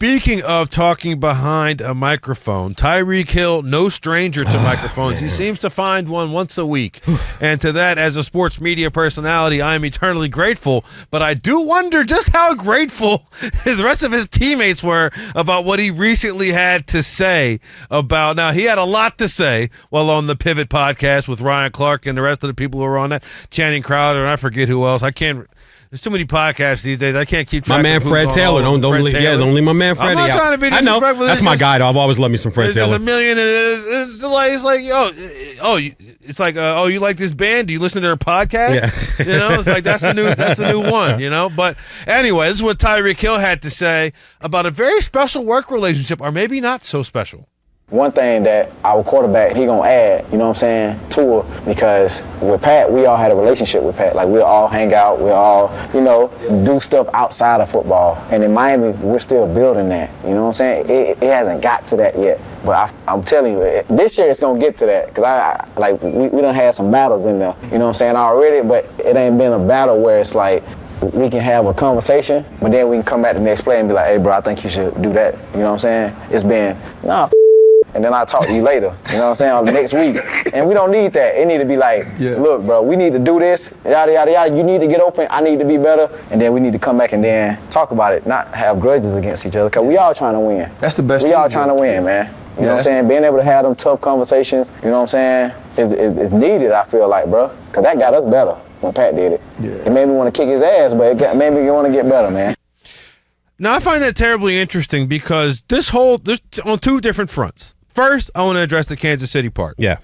speaking of talking behind a microphone, Tyreek Hill, no stranger to microphones. He seems to find one once a week. And to that, as a sports media personality, I am eternally grateful. But I do wonder just how grateful the rest of his teammates were about what he recently had to say about. Now, he had a lot to say while on the Pivot podcast with Ryan Clark and the rest of the people who were on that. Channing Crowder, and I forget who else. There's too many podcasts these days. I can't keep track. My man Fred Taylor. Don't leave my man Freddie out. I'm not trying to be disrespectful. I know. That's my guy, though. I've always loved me some Fred Taylor. There's a million. It's like, it's like, you like this band? Do you listen to their podcast? Yeah. You know, it's like that's the new one. You know, but anyway, this is what Tyreek Hill had to say about a very special work relationship, or maybe not so special. One thing that our quarterback, he gonna add, you know what I'm saying, Tua, because with Pat, we all had a relationship with Pat. Like, we all hang out, we all, do stuff outside of football. And in Miami, we're still building that, you know what I'm saying? It hasn't got to that yet. But I'm telling you, this year it's gonna get to that, because we done had some battles in there, you know what I'm saying, already, but it ain't been a battle where it's like, we can have a conversation, but then we can come back the next play and be like, hey, bro, I think you should do that, you know what I'm saying? It's been, and then I'll talk to you later, you know what I'm saying, on the next week. And we don't need that. It need to be like, look, bro, we need to do this, yada, yada, yada. You need to get open. I need to be better. And then we need to come back and then talk about it, not have grudges against each other, because we all trying to win. That's the best We all trying to win, man. You know what I'm saying? Being able to have them tough conversations, you know what I'm saying, is needed, I feel like, bro, because that got us better when Pat did it. Yeah. It made me want to kick his ass, but it made me want to get better, man. Now, I find that terribly interesting because there's on two different fronts. First, I want to address the Kansas City part. Yeah.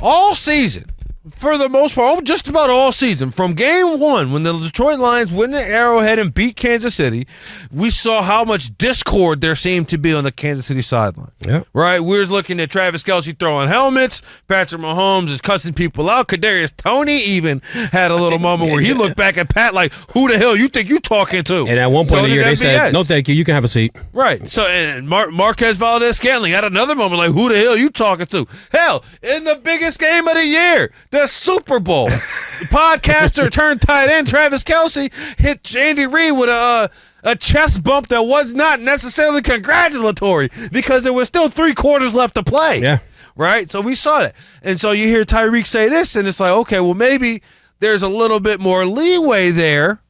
All season, for the most part, just about all season, from game one, when the Detroit Lions went to Arrowhead and beat Kansas City, we saw how much discord there seemed to be on the Kansas City sideline. Yeah. Right? We was looking at Travis Kelce throwing helmets. Patrick Mahomes is cussing people out. Kadarius Toney even had a little moment where he looked back at Pat like, who the hell you think you talking to? And at one point in the year, they said, no, thank you. You can have a seat. Right. So, and Marquez Valdez-Scantling had another moment like, who the hell you talking to? Hell, in the biggest game of the year, the Super Bowl, podcaster turned tight end Travis Kelce hit Andy Reid with a chest bump that was not necessarily congratulatory because there was still 3 quarters left to play. Yeah. Right? So we saw that. And so you hear Tyreek say this, and it's like, okay, well, maybe there's a little bit more leeway there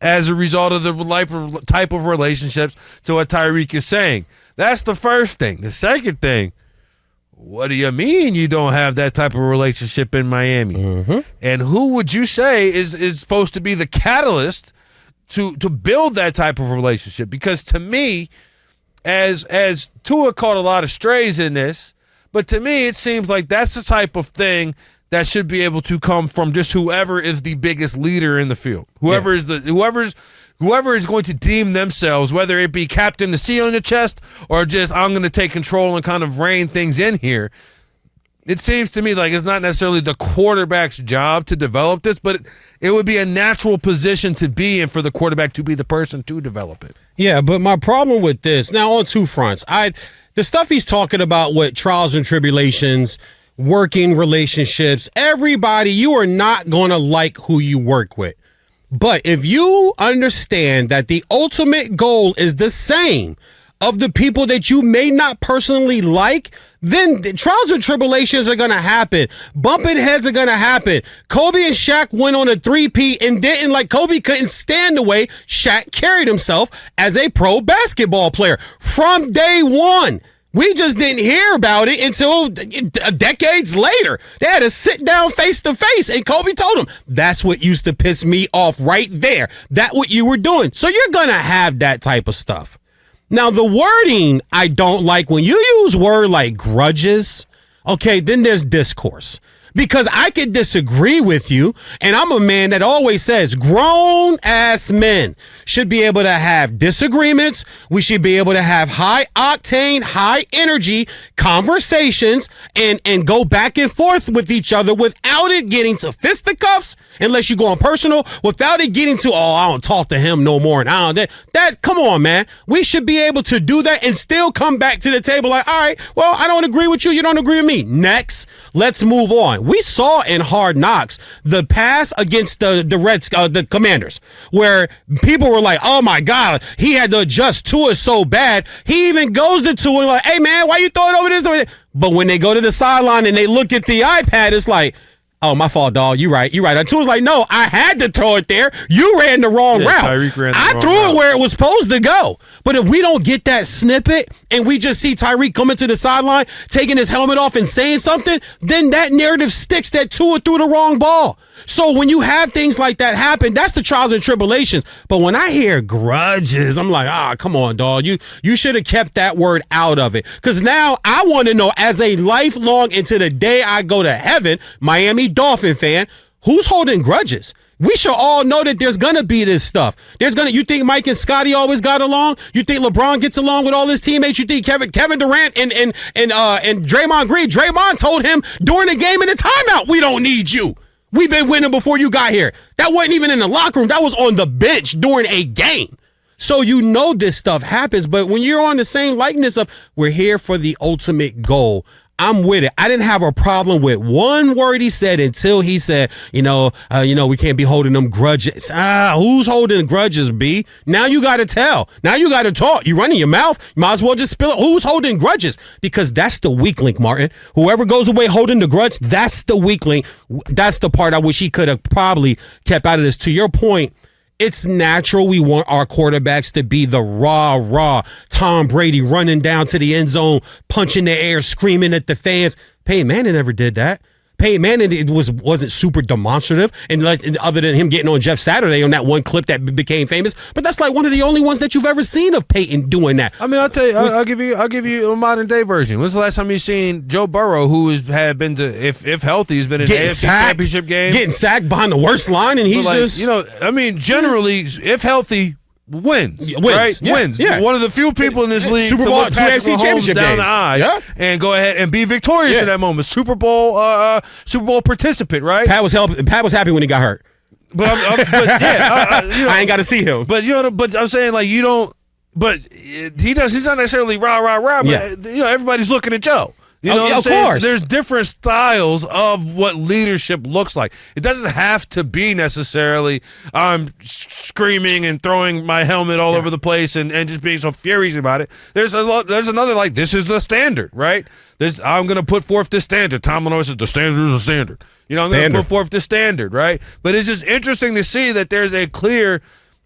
as a result of the type of relationships to what Tyreek is saying. That's the first thing. The second thing, what do you mean you don't have that type of relationship in Miami? Mm-hmm. And who would you say is supposed to be the catalyst to build that type of relationship? Because to me, as Tua caught a lot of strays in this, but to me it seems like that's the type of thing that should be able to come from just whoever is the biggest leader in the field. Whoever is going to deem themselves, whether it be captain the C on your chest or just I'm going to take control and kind of rein things in here. It seems to me like it's not necessarily the quarterback's job to develop this, but it would be a natural position to be in for the quarterback to be the person to develop it. Yeah, but my problem with this, now on two fronts, the stuff he's talking about with trials and tribulations, working relationships, everybody, you are not going to like who you work with. But if you understand that the ultimate goal is the same of the people that you may not personally like, then the trials and tribulations are going to happen. Bumping heads are going to happen. Kobe and Shaq went on a 3-peat and didn't, like, Kobe couldn't stand the way Shaq carried himself as a pro basketball player from day one. We just didn't hear about it until decades later. They had to sit down face to face, and Kobe told him, that's what used to piss me off right there. That's what you were doing. So you're going to have that type of stuff. Now, the wording I don't like. When you use word like grudges, okay, then there's discourse. Because I could disagree with you, and I'm a man that always says grown-ass men should be able to have disagreements. We should be able to have high-octane, high-energy conversations and go back and forth with each other without it getting to fisticuffs, unless you go on personal, without it getting to, I don't talk to him no more. And that, come on, man. We should be able to do that and still come back to the table like, all right, well, I don't agree with you. You don't agree with me. Next, let's move on. what? We saw in Hard Knocks the pass against the Commanders, where people were like, "Oh my God, he had to adjust. Tua so bad." He even goes to Tua like, "Hey man, why you throwing over this?" But when they go to the sideline and they look at the iPad, it's like, "Oh, my fault, dog. You right. And Tua's like, "No, I had to throw it there. You ran the wrong route. Tyreek ran the I wrong threw route. it where it was supposed to go." But if we don't get that snippet and we just see Tyreek coming to the sideline, taking his helmet off and saying something, then that narrative sticks that Tua threw the wrong ball. So when you have things like that happen, that's the trials and tribulations. But when I hear grudges, I'm like, come on, dog. You should have kept that word out of it. Because now I want to know, as a lifelong into the day I go to heaven, Miami Dolphin fan, who's holding grudges? We should all know that there's gonna be this stuff. You think Mike and Scotty always got along? You think LeBron gets along with all his teammates? You think Kevin Durant and Draymond Green? Draymond told him during the game in the timeout, "We don't need you. We've been winning before you got here." That wasn't even in the locker room. That was on the bench during a game. So you know this stuff happens, but when you're on the same likeness of we're here for the ultimate goal, I'm with it. I didn't have a problem with one word he said until he said, we can't be holding them grudges. Who's holding grudges, B? Now you got to tell. Now you got to talk. You running your mouth. You might as well just spill it. Who's holding grudges? Because that's the weak link, Martin. Whoever goes away holding the grudge, that's the weak link. That's the part I wish he could have probably kept out of this. To your point, it's natural we want our quarterbacks to be the raw Tom Brady running down to the end zone, punching the air, screaming at the fans. Peyton Manning never did that. Peyton Manning wasn't super demonstrative, and other than him getting on Jeff Saturday on that one clip that became famous. But that's like one of the only ones that you've ever seen of Peyton doing that. I mean, I'll tell you, I'll give you a modern day version. When's the last time you seen Joe Burrow, who had been to, if healthy, has been in AFC Championship game, getting sacked behind the worst line, and he's generally, if healthy, wins. Right? Yeah. Wins. Yeah. One of the few people in this league Super to Bowl, look two Patrick AFC Mahomes championship down games. the eye Yeah. and go ahead and be victorious in that moment. Super Bowl participant, right? Pat was happy when he got hurt. But I ain't got to see him. But but I'm saying like you don't. But he does. He's not necessarily rah. But everybody's looking at Joe. You know what I'm saying? Course. There's different styles of what leadership looks like. It doesn't have to be necessarily screaming and throwing my helmet all over the place and just being so furious about it. There's another like, this is the standard, right? I'm going to put forth the standard. Tom always says the standard is the standard. I'm going to put forth the standard, right? But it's just interesting to see that there's a clear,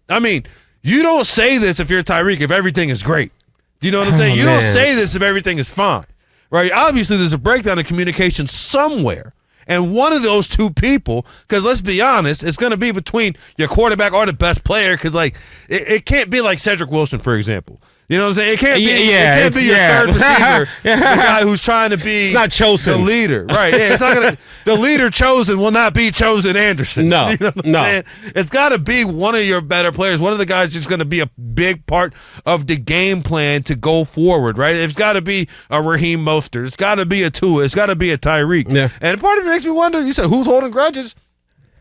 you don't say this if you're Tyreek if everything is great. Do you know what I'm saying? You don't say this if everything is fine. Right, obviously there's a breakdown of communication somewhere, and one of those two people, because let's be honest, it's going to be between your quarterback or the best player, because it can't be like Cedric Wilson, for example. You know what I'm saying? It can't be your third receiver, the guy who's trying to be the leader. Right, it's not gonna. The leader chosen will not be Chosen Anderson. No, you know what I'm saying? It's got to be one of your better players, one of the guys that's going to be a big part of the game plan to go forward, right? It's got to be a Raheem Mostert. It's got to be a Tua. It's got to be a Tyreek. Yeah. And part of it makes me wonder, you said, who's holding grudges?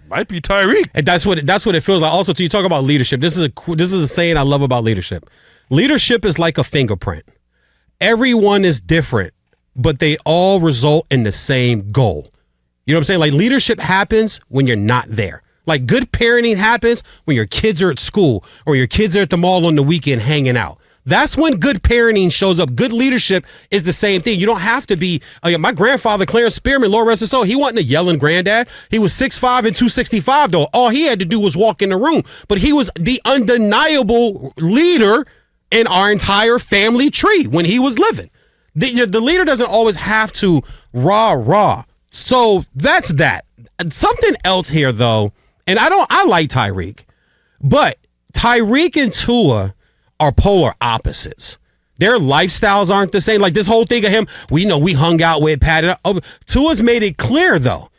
Might be Tyreek. And that's what it feels like. Also, you talk about leadership. This is a saying I love about leadership. Leadership is like a fingerprint. Everyone is different, but they all result in the same goal. You know what I'm saying? Like, leadership happens when you're not there. Like, good parenting happens when your kids are at school or your kids are at the mall on the weekend hanging out. That's when good parenting shows up. Good leadership is the same thing. You don't have to be. My grandfather, Clarence Spearman, Lord rest his soul, he wasn't a yelling granddad. He was 6'5" and 265, though. All he had to do was walk in the room. But he was the undeniable leader in our entire family tree when he was living. The leader doesn't always have to rah. So that's that. Something else here, though, and I like Tyreek, but Tyreek and Tua are polar opposites. Their lifestyles aren't the same. Like this whole thing of him, we hung out with Pat. Tua's made it clear, though.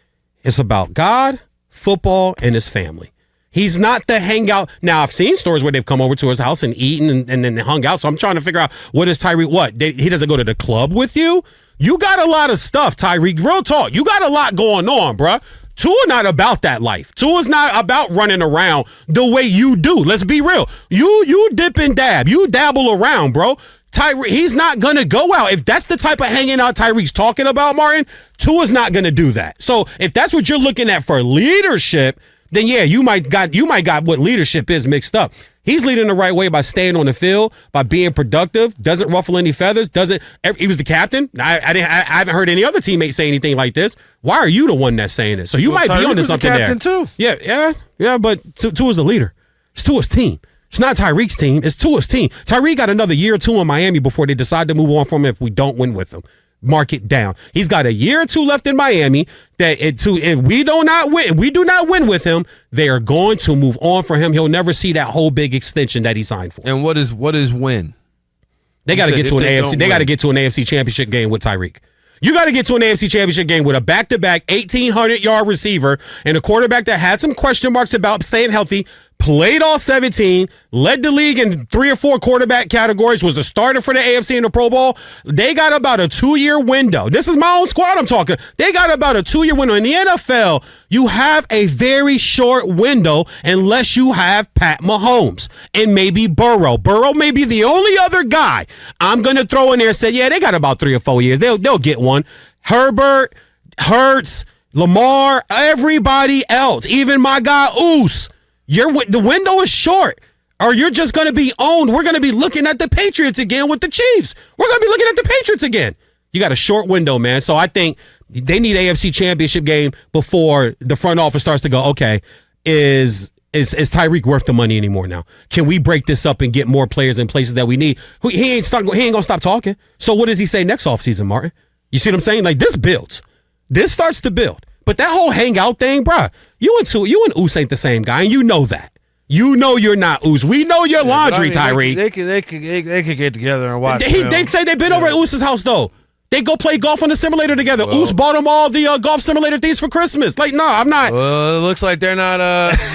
It's about God, football, and his family. He's not the hangout. Now, I've seen stories where they've come over to his house and eaten and then hung out. So I'm trying to figure out, what is Tyreek? He doesn't go to the club with you? You got a lot of stuff, Tyreek. Real talk. You got a lot going on, bruh. Tua not about that life. Tua's not about running around the way you do. Let's be real. You dip and dab. You dabble around, bro. He's not going to go out. If that's the type of hanging out Tyreek's talking about, Martin, Tua's not going to do that. So if that's what you're looking at for leadership, then yeah, you might got what leadership is mixed up. He's leading the right way by staying on the field, by being productive, doesn't ruffle any feathers, he was the captain. I haven't heard any other teammate say anything like this. Why are you the one that's saying this? So you might be onto something there. Too. Yeah, but Tua's the leader. It's Tua's team. It's not Tyreek's team. It's Tua's team. Tyreek got another year or two in Miami before they decide to move on from him if we don't win with him. Mark it down. He's got a year or two left in Miami. If we do not win with him, they are going to move on for him. He'll never see that whole big extension that he signed for. And what is win? They got to get to an AFC. They got to get to an AFC Championship game with Tyreek. You got to get to an AFC Championship game with a back-to-back 1,800-yard receiver and a quarterback that had some question marks about staying healthy, played all 17, led the league in 3 or 4 quarterback categories, was the starter for the AFC in the Pro Bowl. They got about a 2-year window. This is my own squad I'm talking. They got about a 2-year window. In the NFL, you have a very short window unless you have Pat Mahomes and maybe Burrow. Burrow may be the only other guy I'm going to throw in there and say, yeah, they got about 3 or 4 years. They'll get one. Herbert, Hurts, Lamar, everybody else, even my guy Oos. The window is short, or you're just going to be owned. We're going to be looking at the Patriots again with the Chiefs. We're going to be looking at the Patriots again. You got a short window, man. So I think they need AFC Championship game before the front office starts to go, okay, is Tyreek worth the money anymore now? Can we break this up and get more players in places that we need? He ain't going to stop talking. So what does he say next offseason, Martin? You see what I'm saying? Like, this builds. This starts to build. But that whole hangout thing, bruh, you and Oos ain't the same guy, and you know that. You know you're not Oos. We know your laundry, Tyreek. They could get together and watch. They say they've been over at Oos's house, though. They go play golf on the simulator together. Oos bought them all the golf simulator things for Christmas. Like, no, I'm not. Well, it looks like they're not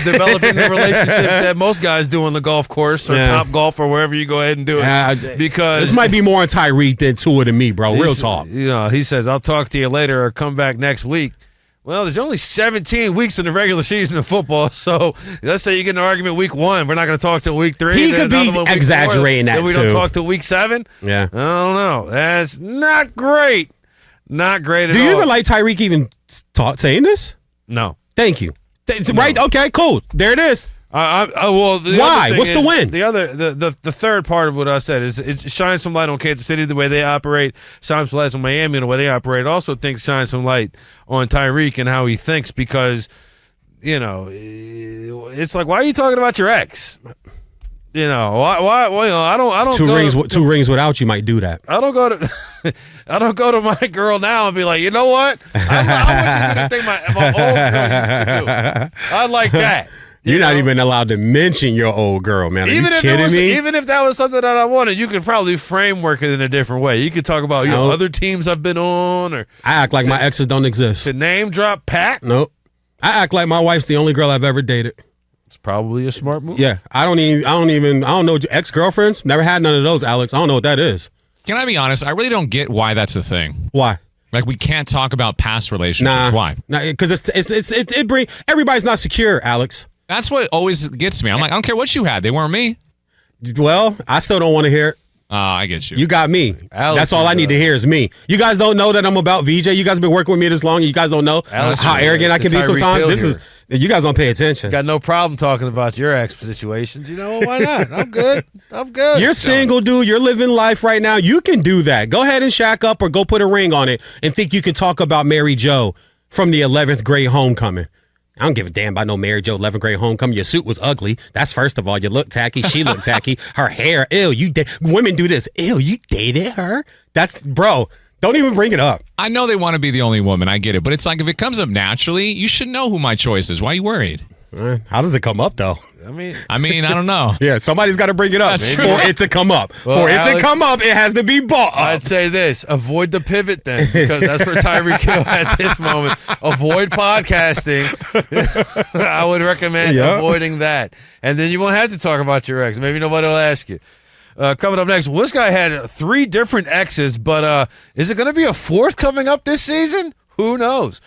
developing the relationship that most guys do on the golf course or Top Golf or wherever you go ahead and do it. Because this might be more on Tyreek than Tua to me, bro. Real talk. He says, I'll talk to you later or come back next week. Well, there's only 17 weeks in the regular season of football, so let's say you get an argument week 1. We're not going to talk till week 3. He could be exaggerating that, too. We don't talk till week 7? Yeah. I don't know. That's not great. Not great at all. Do you even like Tyreek even saying this? No. Thank you. Right? Okay, cool. There it is. Well, why? What's the win? The third part of what I said is it shines some light on Kansas City, the way they operate, shines some light on Miami and the way they operate. Also think shines some light on Tyreek and how he thinks because, it's like, why are you talking about your ex? Why I don't two rings without you might do that. I don't go to my girl now and be like, you know what? I want you to think my old girl used to do. I like that. You're not even allowed to mention your old girl, man. Are you kidding me? Even if that was something that I wanted, you could probably framework it in a different way. You could talk about other teams I've been on, or I act like my exes don't exist. To name drop Pat? Nope. I act like my wife's the only girl I've ever dated. It's probably a smart move. Yeah, I don't know ex-girlfriends. Never had none of those, Alex. I don't know what that is. Can I be honest? I really don't get why that's a thing. Why? Like, we can't talk about past relationships. Why? Because everybody's not secure, Alex. That's what always gets me. I'm like, I don't care what you had. They weren't me. Well, I still don't want to hear it. I get you. You got me. Alex, that's all I need to hear is me. You guys don't know that I'm about VJ. You guys have been working with me this long. You guys don't know how arrogant I can be sometimes. You guys don't pay attention. Got no problem talking about your ex situations. Why not? I'm good. You're single, dude. You're living life right now. You can do that. Go ahead and shack up or go put a ring on it and think you can talk about Mary Jo from the 11th grade homecoming. I don't give a damn about no Mary Jo 11th grade homecoming. Your suit was ugly. That's first of all. You look tacky. She looked tacky. Her hair, ew. Women do this. Ew, you dated her? Bro, don't even bring it up. I know they want to be the only woman. I get it. But it's like, if it comes up naturally, you should know who my choice is. Why are you worried? How does it come up, though? I mean, I don't know. Yeah, somebody's got to bring it up for it to come up. Well, It has to be bought up. I'd say this. Avoid the pivot then, because that's for Tyreek Hill at this moment. Avoid podcasting. I would recommend avoiding that. And then you won't have to talk about your ex. Maybe nobody will ask you. Coming up next, this guy had 3 different exes, but is it going to be a 4th coming up this season? Who knows?